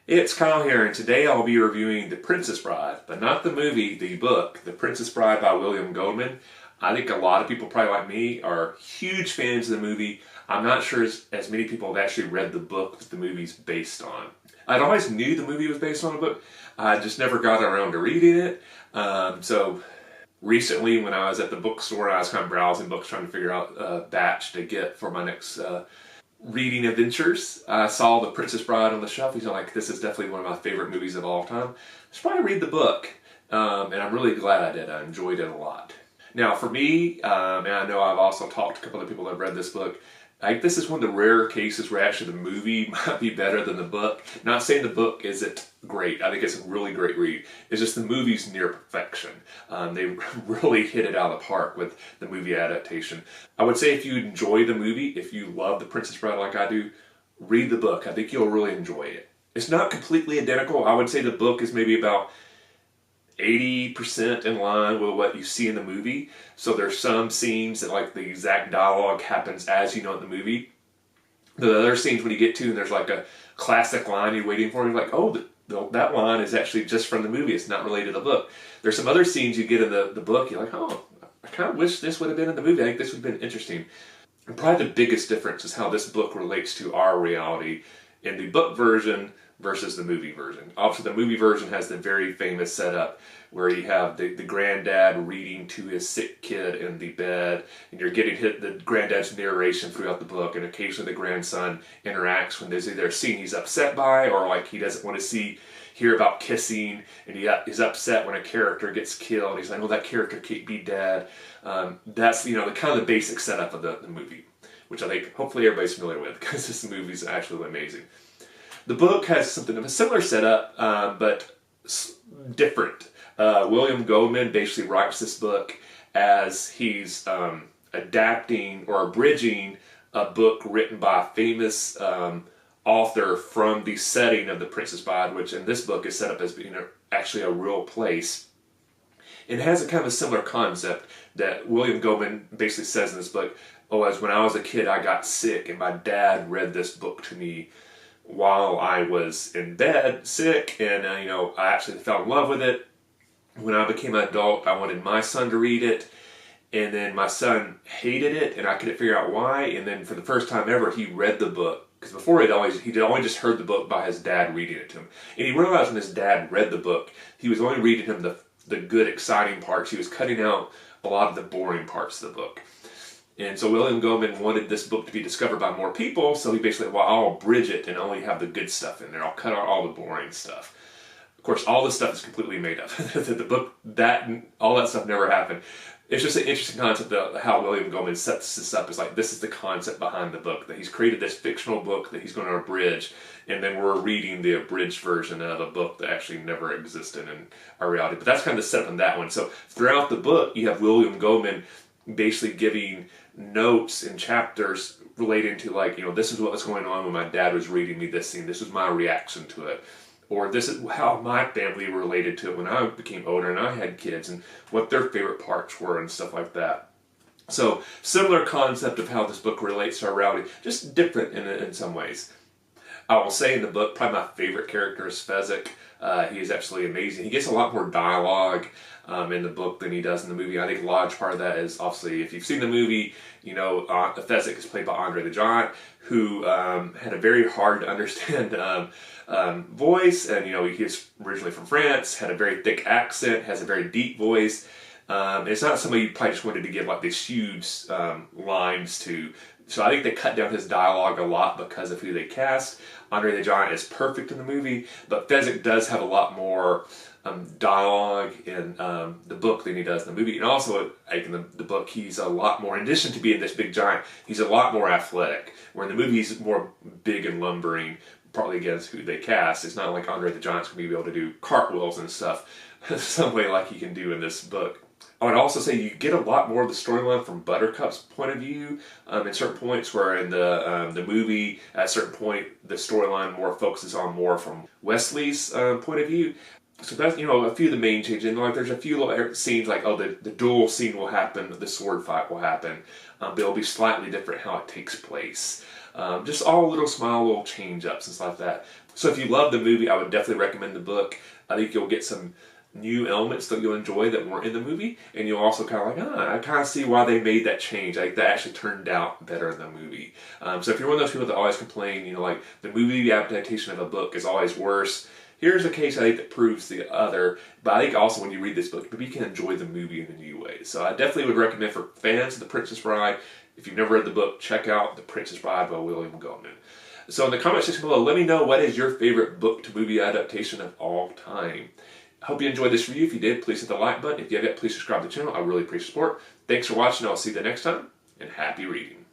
It's Kyle here, and today I'll be reviewing The Princess Bride, but not the movie, the book, The Princess Bride by William Goldman. I think a lot of people, probably like me, are huge fans of the movie. I'm not sure as many people have actually read the book that the movie's based on. I'd always knew the movie was based on a book, I just never got around to reading it. So recently, when I was at the bookstore, I was kind of browsing books, trying to figure out a batch to get for my next reading adventures. I saw The Princess Bride on the shelf. He's like, this is definitely one of my favorite movies of all time. I should probably read the book, and I'm really glad I did. I enjoyed it a lot. Now, for me, and I know I've also talked to a couple of people that have read this book, this is one of the rare cases where actually the movie might be better than the book. Not saying the book isn't great. I think it's a really great read. It's just the movie's near perfection. They really hit it out of the park with the movie adaptation. I would say if you enjoy the movie, if you love The Princess Bride like I do, read the book. I think you'll really enjoy it. It's not completely identical. I would say the book is maybe about 80% in line with what you see in the movie. So there's some scenes that like the exact dialogue happens as you know in the movie. The other scenes when you get to and there's like a classic line you're waiting for, you're like, oh, that line is actually just from the movie. It's not related to the book. There's some other scenes you get in the book, you're like, oh, I kind of wish this would have been in the movie. I think this would have been interesting. And probably the biggest difference is how this book relates to our reality in the book version versus the movie version. Obviously, the movie version has the very famous setup where you have the granddad reading to his sick kid in the bed, and you're getting the granddad's narration throughout the book, and occasionally the grandson interacts when there's either a scene he's upset by or like he doesn't want to hear about kissing, and he's upset when a character gets killed. He's like, oh, that character can't be dead. That's the kind of the basic setup of the movie, which I think hopefully everybody's familiar with because this movie is actually amazing. The book has something of a similar setup, but different. William Goldman basically writes this book as he's adapting or abridging a book written by a famous author from the setting of The Princess Bride, which in this book is set up as being actually a real place. It has a kind of a similar concept that William Goldman basically says in this book, oh, as when I was a kid I got sick and my dad read this book to me while I was in bed sick, and I actually fell in love with it. When I became an adult, I wanted my son to read it, and then my son hated it, and I couldn't figure out why. And then for the first time ever, he read the book, because before he'd always just heard the book by his dad reading it to him. And he realized when his dad read the book, he was only reading him the good, exciting parts. He was cutting out a lot of the boring parts of the book. And so William Goldman wanted this book to be discovered by more people, so he basically, well, I'll abridge it and only have the good stuff in there. I'll cut out all the boring stuff. Of course, all this stuff is completely made up. The book, all that stuff never happened. It's just an interesting concept of how William Goldman sets this up. It's like, this is the concept behind the book, that he's created this fictional book that he's going to abridge, and then we're reading the abridged version of a book that actually never existed in our reality. But that's kind of the setup in that one. So throughout the book, you have William Goldman basically giving notes and chapters relating to this is what was going on when my dad was reading me this scene. This was my reaction to it. Or this is how my family related to it when I became older and I had kids and what their favorite parts were and stuff like that. So similar concept of how this book relates to our reality, just different in some ways. I will say in the book, probably my favorite character is Fezzik. He is absolutely amazing. He gets a lot more dialogue in the book than he does in the movie. I think a large part of that is obviously, if you've seen the movie, Fezzik is played by Andre the Giant, who had a very hard to understand voice, and he's originally from France, had a very thick accent, has a very deep voice. It's not somebody you probably just wanted to give like these huge lines to. So I think they cut down his dialogue a lot because of who they cast. Andre the Giant is perfect in the movie, but Fezzik does have a lot more dialogue in the book than he does in the movie. And also, like in the book, he's a lot more, in addition to being this big giant, he's a lot more athletic. Where in the movie, he's more big and lumbering, partly against who they cast. It's not like Andre the Giant's going to be able to do cartwheels and stuff some way like he can do in this book. I would also say you get a lot more of the storyline from Buttercup's point of view at certain points, where in the movie, at a certain point, the storyline more focuses on more from Wesley's point of view. So that's, a few of the main changes. And there's a few little scenes like, the duel scene will happen, the sword fight will happen. But it'll be slightly different how it takes place. Just all little small little change-ups and stuff like that. So if you love the movie, I would definitely recommend the book. I think you'll get some new elements that you'll enjoy that weren't in the movie, and you'll also kind of like, I kind of see why they made that change. Like that actually turned out better in the movie. So if you're one of those people that always complain, you know, like the movie adaptation of a book is always worse, here's a case I think that proves the other. But I think also when you read this book, maybe you can enjoy the movie in a new way. So I definitely would recommend for fans of The Princess Bride, if you've never read the book, check out The Princess Bride by William Goldman. So in the comment section below, let me know what is your favorite book to movie adaptation of all time. I hope you enjoyed this review. If you did, please hit the like button. If you have yet, please subscribe to the channel. I really appreciate your support. Thanks for watching. I'll see you the next time, and happy reading.